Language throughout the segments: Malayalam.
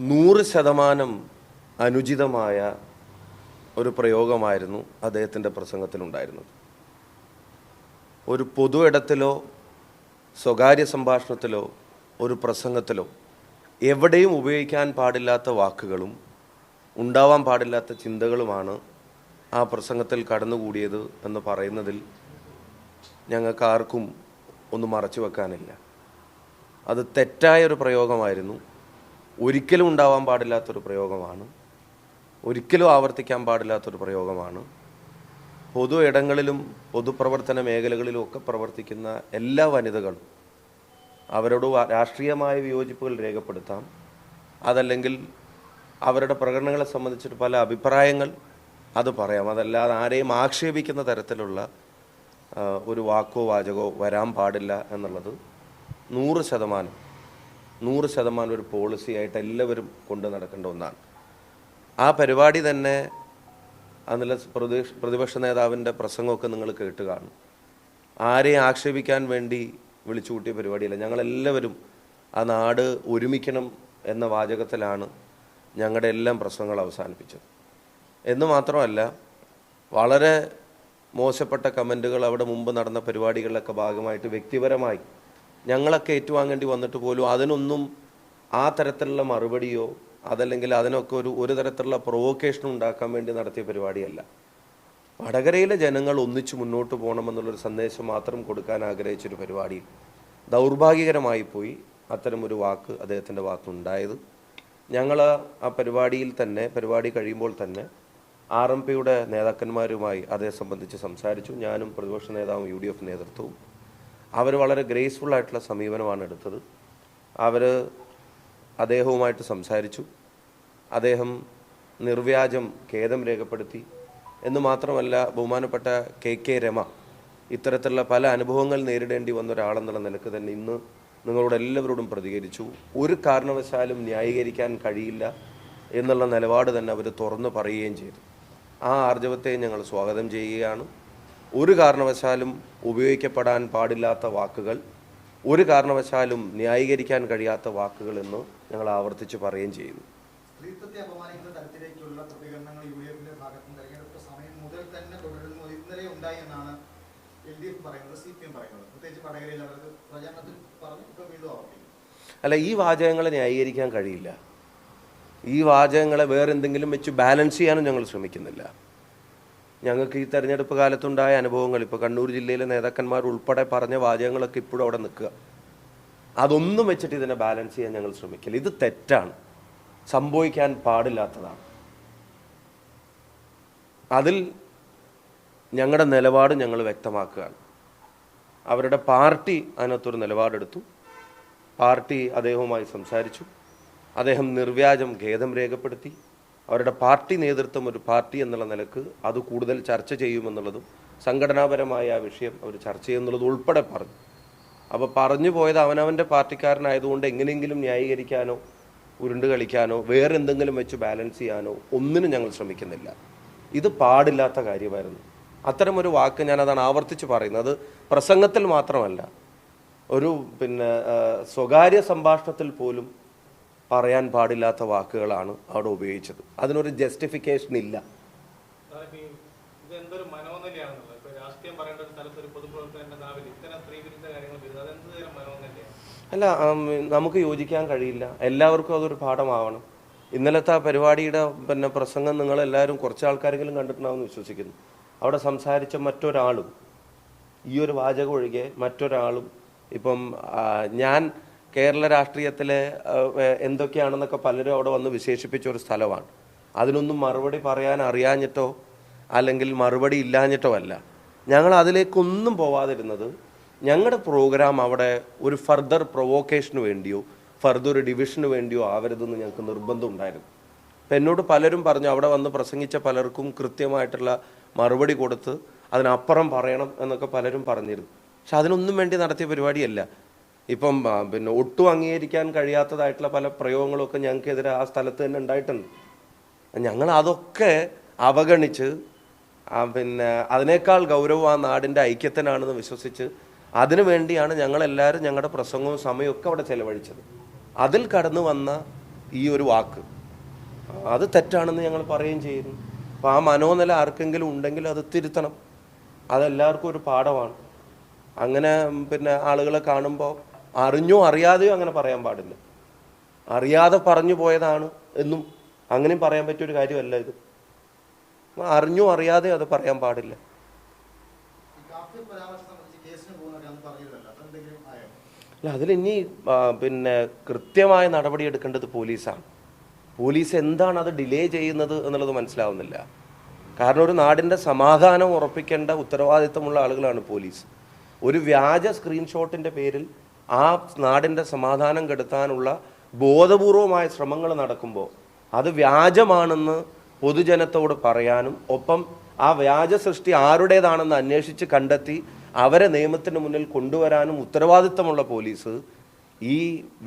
100% അനുചിതമായ ഒരു പ്രയോഗമായിരുന്നു അദ്ദേഹത്തിൻ്റെ പ്രസംഗത്തിലുണ്ടായിരുന്നത്. ഒരു പൊതു ഇടത്തിലോ സ്വകാര്യ സംഭാഷണത്തിലോ ഒരു പ്രസംഗത്തിലോ എവിടെയും ഉപയോഗിക്കാൻ പാടില്ലാത്ത വാക്കുകളും ഉണ്ടാവാൻ പാടില്ലാത്ത ചിന്തകളുമാണ് ആ പ്രസംഗത്തിൽ കടന്നുകൂടിയത് എന്ന് പറയുന്നതിൽ ഞങ്ങൾക്ക് ആർക്കും ഒന്നും മറച്ചു വെക്കാനില്ല. അത് തെറ്റായൊരു പ്രയോഗമായിരുന്നു. ഒരിക്കലും ഉണ്ടാവാൻ പാടില്ലാത്തൊരു പ്രയോഗമാണ്. ഒരിക്കലും ആവർത്തിക്കാൻ പാടില്ലാത്തൊരു പ്രയോഗമാണ്. പൊതു ഇടങ്ങളിലും പൊതുപ്രവർത്തന മേഖലകളിലും ഒക്കെ പ്രവർത്തിക്കുന്ന എല്ലാ വനിതകളും അവരോട് രാഷ്ട്രീയമായ വിയോജിപ്പുകൾ രേഖപ്പെടുത്താം, അതല്ലെങ്കിൽ അവരുടെ പ്രകടനങ്ങളെ സംബന്ധിച്ചിട്ട് പല അഭിപ്രായങ്ങൾ അത് പറയാം. അതല്ലാതെ ആരെയും ആക്ഷേപിക്കുന്ന തരത്തിലുള്ള ഒരു വാക്കോ വാചകോ വരാൻ പാടില്ല എന്നുള്ളത് 100% ഒരു പോളിസിയായിട്ട് എല്ലാവരും കൊണ്ടു നടക്കേണ്ട ഒന്നാണ്. ആ പരിപാടി തന്നെ അതിലെ പ്രതിപക്ഷ നേതാവിൻ്റെ പ്രസംഗമൊക്കെ നിങ്ങൾ കേട്ട് കാണും. ആരെയും ആക്ഷേപിക്കാൻ വേണ്ടി വിളിച്ചു കൂട്ടിയ പരിപാടിയല്ല. ഞങ്ങളെല്ലാവരും ആ നാട് ഒരുമിക്കണം എന്ന വാചകത്തിലാണ് ഞങ്ങളുടെ എല്ലാം പ്രസംഗങ്ങൾ അവസാനിപ്പിച്ചത്. എന്ന് മാത്രമല്ല, വളരെ മോശപ്പെട്ട കമൻറ്റുകൾ അവിടെ മുമ്പ് നടന്ന പരിപാടികളിലൊക്കെ ഭാഗമായിട്ട് വ്യക്തിപരമായി ഞങ്ങളൊക്കെ ഏറ്റുവാങ്ങേണ്ടി വന്നിട്ട് പോലും അതിനൊന്നും ആ തരത്തിലുള്ള മറുപടിയോ അതല്ലെങ്കിൽ അതിനൊക്കെ ഒരു തരത്തിലുള്ള പ്രൊവോക്കേഷനും ഉണ്ടാക്കാൻ വേണ്ടി നടത്തിയ പരിപാടിയല്ല. വടകരയിലെ ജനങ്ങൾ ഒന്നിച്ചു മുന്നോട്ട് പോകണമെന്നുള്ളൊരു സന്ദേശം മാത്രം കൊടുക്കാൻ ആഗ്രഹിച്ചൊരു പരിപാടിയിൽ ദൗർഭാഗ്യകരമായി പോയി അത്തരമൊരു വാക്ക് അദ്ദേഹത്തിൻ്റെ ഭാഗത്തുണ്ടായത്. ഞങ്ങൾ ആ പരിപാടി കഴിയുമ്പോൾ തന്നെ RMPയുടെ നേതാക്കന്മാരുമായി അതേ സംബന്ധിച്ച് സംസാരിച്ചു. ഞാനും പ്രതിപക്ഷ നേതാവും UDF നേതൃത്വവും. അവർ വളരെ ഗ്രേസ്ഫുള്ളായിട്ടുള്ള സമീപനമാണ് എടുത്തത്. അവർ അദ്ദേഹവുമായിട്ട് സംസാരിച്ചു. അദ്ദേഹം നിർവ്യാജം ഖേദം രേഖപ്പെടുത്തി. എന്ന് മാത്രമല്ല, ബഹുമാനപ്പെട്ട KK രമ ഇത്തരത്തിലുള്ള പല അനുഭവങ്ങൾ നേരിടേണ്ടി വന്ന ഒരാളെന്നുള്ള നിലക്ക് തന്നെ ഇന്ന് നിങ്ങളോട് എല്ലാവരോടും പ്രതികരിച്ചു. ഒരു കാരണവശാലും ന്യായീകരിക്കാൻ കഴിയില്ല എന്നുള്ള നിലപാട് തന്നെ അവർ തുറന്നു പറയുകയും ചെയ്തു. ആ ആർജവത്തെ ഞങ്ങൾ സ്വാഗതം ചെയ്യുകയാണ്. ഒരു കാരണവശാലും ഉപയോഗിക്കപ്പെടാൻ പാടില്ലാത്ത വാക്കുകൾ, ഒരു കാരണവശാലും ന്യായീകരിക്കാൻ കഴിയാത്ത വാക്കുകൾ എന്ന് ഞങ്ങൾ ആവർത്തിച്ച് പറയുകയും ചെയ്യുന്നു. സ്ത്രീത്വത്തെ അപമാനിക്കുന്ന തരത്തിലേക്കുള്ള പ്രതികരണങ്ങൾ UDFന്റെ ഭാഗത്തും തെരഞ്ഞെടുപ്പ് സമയം മുതൽ തന്നെ തുടരുന്നു. ഇന്നലെ ഉണ്ടായി എന്നാണ് LDF പറയുന്നത്, CPM പറയുന്നത്. പ്രത്യേകിച്ച് വടകരയിൽ അവർക്ക് പ്രചാരണത്തിൽ പറഞ്ഞു, ഇപ്പോൾ വീണ്ടും ആവർത്തിക്കും. അല്ല, ഈ വാചകങ്ങളെ ന്യായീകരിക്കാൻ കഴിയില്ല. ഈ വാചകങ്ങളെ വേറെന്തെങ്കിലും വെച്ച് ബാലൻസ് ചെയ്യാനും ഞങ്ങൾ ശ്രമിക്കുന്നില്ല. ഞങ്ങൾക്ക് ഈ തെരഞ്ഞെടുപ്പ് കാലത്തുണ്ടായ അനുഭവങ്ങൾ, ഇപ്പോൾ കണ്ണൂർ ജില്ലയിലെ നേതാക്കന്മാർ ഉൾപ്പെടെ പറഞ്ഞ വാചകങ്ങളൊക്കെ ഇപ്പോഴും അവിടെ നിൽക്കുക. അതൊന്നും വെച്ചിട്ട് ഇതിനെ ബാലൻസ് ചെയ്യാൻ ഞങ്ങൾ ശ്രമിക്കില്ല. ഇത് തെറ്റാണ്, സംഭവിക്കാൻ പാടില്ലാത്തതാണ്. അതിൽ ഞങ്ങളുടെ നിലപാട് ഞങ്ങൾ വ്യക്തമാക്കുകയാണ്. അവരുടെ പാർട്ടി അതിനകത്തൊരു നിലപാടെടുത്തു. പാർട്ടി അദ്ദേഹവുമായി സംസാരിച്ചു. അദ്ദേഹം നിർവ്യാജം ഖേദം രേഖപ്പെടുത്തി. അവരുടെ പാർട്ടി നേതൃത്വം ഒരു പാർട്ടി എന്നുള്ള നിലക്ക് അത് കൂടുതൽ ചർച്ച ചെയ്യുമെന്നുള്ളതും സംഘടനാപരമായ ആ വിഷയം അവർ ചർച്ച ചെയ്യുമെന്നുള്ളതും ഉൾപ്പെടെ പറഞ്ഞു. അപ്പോൾ പറഞ്ഞു പോയത് അവനവൻ്റെ പാർട്ടിക്കാരനായതുകൊണ്ട് എങ്ങനെയെങ്കിലും ന്യായീകരിക്കാനോ ഉരുണ്ട് കളിക്കാനോ വേറെ എന്തെങ്കിലും വെച്ച് ബാലൻസ് ചെയ്യാനോ ഒന്നിനും ഞങ്ങൾ ശ്രമിക്കുന്നില്ല. ഇത് പാടില്ലാത്ത കാര്യമായിരുന്നു. അത്തരമൊരു വാക്ക് ഞാനതാണ് ആവർത്തിച്ച് പറയുന്നത്. പ്രസംഗത്തിൽ മാത്രമല്ല, ഒരു സ്വകാര്യ സംഭാഷണത്തിൽ പോലും പറയാൻ പാടില്ലാത്ത വാക്കുകളാണ് അവിടെ ഉപയോഗിച്ചത്. അതിനൊരു ജസ്റ്റിഫിക്കേഷൻ ഇല്ല. അല്ല, നമുക്ക് യോജിക്കാൻ കഴിയില്ല. എല്ലാവർക്കും അതൊരു പാഠമാവണം. ഇന്നലത്തെ ആ പരിപാടിയുടെ പ്രസംഗം നിങ്ങളെല്ലാവരും കുറച്ച് ആൾക്കാരെങ്കിലും കണ്ടിട്ടുണ്ടാവുമെന്ന് വിശ്വസിക്കുന്നു. അവിടെ സംസാരിച്ച മറ്റൊരാളും ഈ ഒരു വാചകം ഒഴികെ മറ്റൊരാളും, ഇപ്പം ഞാൻ കേരള രാഷ്ട്രീയത്തിലെ എന്തൊക്കെയാണെന്നൊക്കെ പലരും അവിടെ വന്ന് വിശേഷിപ്പിച്ച ഒരു സ്ഥലമാണ്. അതിനൊന്നും മറുപടി പറയാൻ അറിയാഞ്ഞിട്ടോ അല്ലെങ്കിൽ മറുപടി ഇല്ലാഞ്ഞിട്ടോ അല്ല. ഞങ്ങൾ അതിലേക്കൊന്നും പോവാതിരുന്നത് ഞങ്ങളുടെ പ്രോഗ്രാം അവിടെ ഒരു ഫർദർ പ്രൊവോക്കേഷന് വേണ്ടിയോ ഫർദർ ഒരു ഡിവിഷന് വേണ്ടിയോ ആവരുതെന്ന് ഞങ്ങൾക്ക് നിർബന്ധം ഉണ്ടായിരുന്നു. അപ്പം എന്നോട് പലരും പറഞ്ഞു, അവിടെ വന്ന് പ്രസംഗിച്ച പലർക്കും കൃത്യമായിട്ടുള്ള മറുപടി കൊടുത്ത് അതിനപ്പുറം പറയണം എന്നൊക്കെ പലരും പറഞ്ഞിരുന്നു. പക്ഷെ അതിനൊന്നും വേണ്ടി നടത്തിയ പരിപാടിയല്ല. ഇപ്പം ഒട്ടും അംഗീകരിക്കാൻ കഴിയാത്തതായിട്ടുള്ള പല പ്രയോഗങ്ങളൊക്കെ ഞങ്ങൾക്കെതിരെ ആ സ്ഥലത്ത് തന്നെ ഉണ്ടായിട്ടുണ്ട്. ഞങ്ങൾ അതൊക്കെ അവഗണിച്ച് അതിനേക്കാൾ ഗൗരവം ആ നാടിൻ്റെ ഐക്യത്തിനാണെന്ന് വിശ്വസിച്ച് അതിനു വേണ്ടിയാണ് ഞങ്ങളെല്ലാവരും ഞങ്ങളുടെ പ്രസംഗവും സമയമൊക്കെ അവിടെ ചെലവഴിച്ചത്. അതിൽ കടന്നു വന്ന ഈ ഒരു വാക്ക് അത് തെറ്റാണെന്ന് ഞങ്ങൾ പറയുകയും ചെയ്യുന്നു. അപ്പോൾ ആ മനോനില ആർക്കെങ്കിലും ഉണ്ടെങ്കിൽ അത് തിരുത്തണം. അതെല്ലാവർക്കും ഒരു പാഠമാണ്. അങ്ങനെ പിന്നെ ആളുകളെ കാണുമ്പോൾ അറിഞ്ഞോ അറിയാതെയോ അങ്ങനെ പറയാൻ പാടില്ല. അറിയാതെ പറഞ്ഞു പോയതാണ് എന്നും അങ്ങനെയും പറയാൻ പറ്റിയൊരു കാര്യമല്ല ഇത്. അറിഞ്ഞോ അറിയാതെയോ അത് പറയാൻ പാടില്ല. അല്ല, അതിലിനി പിന്നെ കൃത്യമായ നടപടി എടുക്കേണ്ടത് പോലീസാണ്. പോലീസ് എന്താണ് അത് ഡിലേ ചെയ്യുന്നത് എന്നുള്ളത് മനസ്സിലാവുന്നില്ല. കാരണം ഒരു നാടിൻ്റെ സമാധാനം ഉറപ്പിക്കേണ്ട ഉത്തരവാദിത്തമുള്ള ആളുകളാണ് പോലീസ്. ഒരു വ്യാജ സ്ക്രീൻഷോട്ടിൻ്റെ പേരിൽ ആ നാടിൻ്റെ സമാധാനം കെടുത്താനുള്ള ബോധപൂർവമായ ശ്രമങ്ങൾ നടക്കുമ്പോൾ അത് വ്യാജമാണെന്ന് പൊതുജനത്തോട് പറയാനും ഒപ്പം ആ വ്യാജ സൃഷ്ടി ആരുടേതാണെന്ന് അന്വേഷിച്ച് കണ്ടെത്തി അവരെ നിയമത്തിന് മുന്നിൽ കൊണ്ടുവരാനും ഉത്തരവാദിത്തമുള്ള പോലീസ് ഈ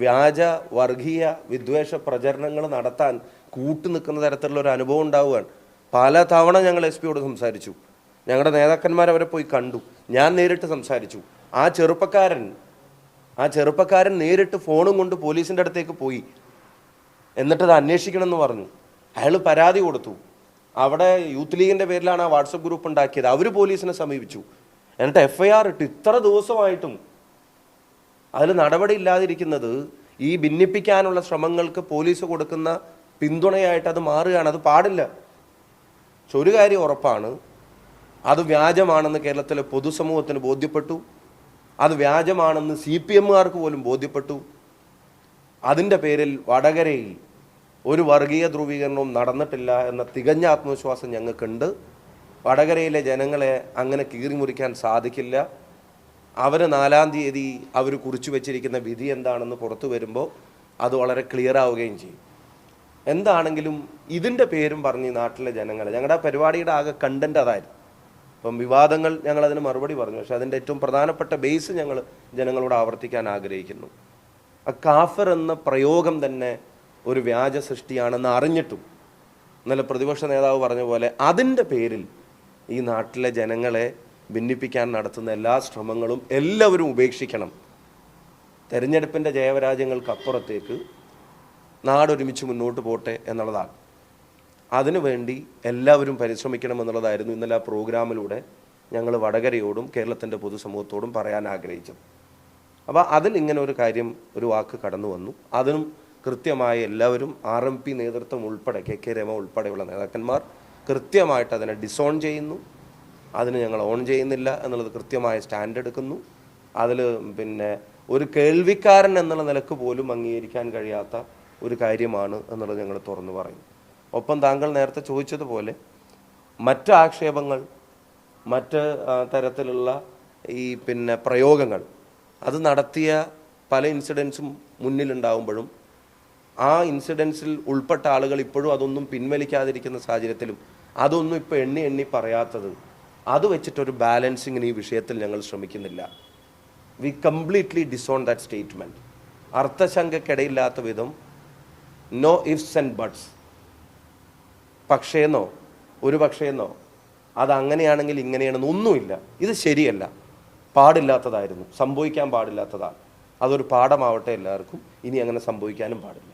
വ്യാജ വർഗീയ വിദ്വേഷ പ്രചരണങ്ങൾ നടത്താൻ കൂട്ടുനിൽക്കുന്ന തരത്തിലുള്ള ഒരു അനുഭവം ഉണ്ടാവുകയാണ്. പല തവണ ഞങ്ങൾ SP-യോട് സംസാരിച്ചു. ഞങ്ങളുടെ നേതാക്കന്മാർ അവരെ പോയി കണ്ടു. ഞാൻ നേരിട്ട് സംസാരിച്ചു. ആ ചെറുപ്പക്കാരൻ നേരിട്ട് ഫോണും കൊണ്ട് പോലീസിൻ്റെ അടുത്തേക്ക് പോയി. എന്നിട്ടത് അന്വേഷിക്കണമെന്ന് പറഞ്ഞു. അയാൾ പരാതി കൊടുത്തു. അവിടെ യൂത്ത് ലീഗിൻ്റെ പേരിലാണ് ആ വാട്സപ്പ് ഗ്രൂപ്പ് ഉണ്ടാക്കിയത്. അവർ പോലീസിനെ സമീപിച്ചു. എന്നിട്ട് FIR ഇട്ടു. ഇത്ര ദിവസമായിട്ടും അതിൽ നടപടി ഇല്ലാതിരിക്കുന്നത് ഈ ഭിന്നിപ്പിക്കാനുള്ള ശ്രമങ്ങൾക്ക് പോലീസ് കൊടുക്കുന്ന പിന്തുണയായിട്ട് അത് മാറുകയാണ്. അത് പാടില്ല. പക്ഷെ ഒരു കാര്യം ഉറപ്പാണ്, അത് വ്യാജമാണെന്ന് കേരളത്തിലെ പൊതുസമൂഹത്തിന് ബോധ്യപ്പെട്ടു. അത് വ്യാജമാണെന്ന് CPM-കാർക്ക് പോലും ബോധ്യപ്പെട്ടു. അതിൻ്റെ പേരിൽ വടകരയിൽ ഒരു വർഗീയ ധ്രുവീകരണവും നടന്നിട്ടില്ല എന്ന തികഞ്ഞ ആത്മവിശ്വാസം ഞങ്ങൾക്കുണ്ട്. വടകരയിലെ ജനങ്ങളെ അങ്ങനെ കീറിമുറിക്കാൻ സാധിക്കില്ല. അവർ 4-ാം തീയതി അവർ കുറിച്ചു വെച്ചിരിക്കുന്ന വിധി എന്താണെന്ന് പുറത്തു വരുമ്പോൾ അത് വളരെ ക്ലിയർ ആവുകയും ചെയ്യും. എന്താണെങ്കിലും ഇതിൻ്റെ പേരും പറഞ്ഞ് നാട്ടിലെ ജനങ്ങളെ, ഞങ്ങളുടെ പരിപാടിയുടെ ആകെ കണ്ടന്റ് അതായിരുന്നു. ഇപ്പം വിവാദങ്ങൾ ഞങ്ങളതിന് മറുപടി പറഞ്ഞു. പക്ഷെ അതിൻ്റെ ഏറ്റവും പ്രധാനപ്പെട്ട ബേസ് ഞങ്ങൾ ജനങ്ങളോട് ആവർത്തിക്കാൻ ആഗ്രഹിക്കുന്നു. കാഫർ എന്ന പ്രയോഗം തന്നെ ഒരു വ്യാജ സൃഷ്ടിയാണെന്ന് അറിഞ്ഞിട്ടും ഇന്നലെ പ്രതിപക്ഷ നേതാവ് പറഞ്ഞ പോലെ അതിൻ്റെ പേരിൽ ഈ നാട്ടിലെ ജനങ്ങളെ ഭിന്നിപ്പിക്കാൻ നടത്തുന്ന എല്ലാ ശ്രമങ്ങളും എല്ലാവരും ഉപേക്ഷിക്കണം. തെരഞ്ഞെടുപ്പിൻ്റെ ജയപരാജയങ്ങൾക്കപ്പുറത്തേക്ക് നാടൊരുമിച്ച് മുന്നോട്ട് പോട്ടെ എന്നുള്ളതാണ്. അതിനുവേണ്ടി എല്ലാവരും പരിശ്രമിക്കണമെന്നുള്ളതായിരുന്നു ഇന്നലെ ആ പ്രോഗ്രാമിലൂടെ ഞങ്ങൾ വടകരയോടും കേരളത്തിൻ്റെ പൊതുസമൂഹത്തോടും പറയാൻ ആഗ്രഹിച്ചത്. അപ്പോൾ അതിൽ ഇങ്ങനെ ഒരു കാര്യം, ഒരു വാക്ക് കടന്നു വന്നു. അതിനും കൃത്യമായി എല്ലാവരും RMP നേതൃത്വം ഉൾപ്പെടെ KK രമ ഉൾപ്പെടെയുള്ള നേതാക്കന്മാർ കൃത്യമായിട്ട് അതിനെ ഡിസോൺ ചെയ്യുന്നു. അതിന് ഞങ്ങൾ ഓൺ ചെയ്യുന്നില്ല എന്നുള്ളത് കൃത്യമായ സ്റ്റാൻഡ് എടുക്കുന്നു. അതിൽ പിന്നെ ഒരു കേൾവിക്കാരൻ എന്നുള്ള നിലക്ക് പോലും അംഗീകരിക്കാൻ കഴിയാത്ത ഒരു കാര്യമാണ് എന്നുള്ളത് ഞങ്ങൾ തുറന്നു പറയും. ഒപ്പം താങ്കൾ നേരത്തെ ചോദിച്ചതുപോലെ മറ്റ് ആക്ഷേപങ്ങൾ, മറ്റ് തരത്തിലുള്ള ഈ പിന്നെ പ്രയോഗങ്ങൾ അത് നടത്തിയ പല ഇൻസിഡൻസും മുന്നിലുണ്ടാവുമ്പോഴും ആ ഇൻസിഡൻസിൽ ഉൾപ്പെട്ട ആളുകൾ ഇപ്പോഴും അതൊന്നും പിൻവലിക്കാതിരിക്കുന്ന സാഹചര്യത്തിലും അതൊന്നും ഇപ്പോൾ എണ്ണി പറയാത്തത്, അത് വെച്ചിട്ടൊരു ബാലൻസിങ്ങിന് ഈ വിഷയത്തിൽ ഞങ്ങൾ ശ്രമിക്കുന്നില്ല. We completely disown that statement. അർത്ഥശങ്കയ്ക്കിടയില്ലാത്ത വിധം നോ ഇഫ്സ് ആൻഡ് ബട്ട്സ്, പക്ഷേന്നോ ഒരു പക്ഷേന്നോ അതങ്ങനെയാണെങ്കിൽ ഇങ്ങനെയാണെന്ന് ഒന്നുമില്ല. ഇത് ശരിയല്ല, പാടില്ലാത്തതായിരുന്നു, സംഭവിക്കാൻ പാടില്ലാത്തതാണ്. അതൊരു പാഠമാവട്ടെ എല്ലാവർക്കും. ഇനി അങ്ങനെ സംഭവിക്കാനും പാടില്ല.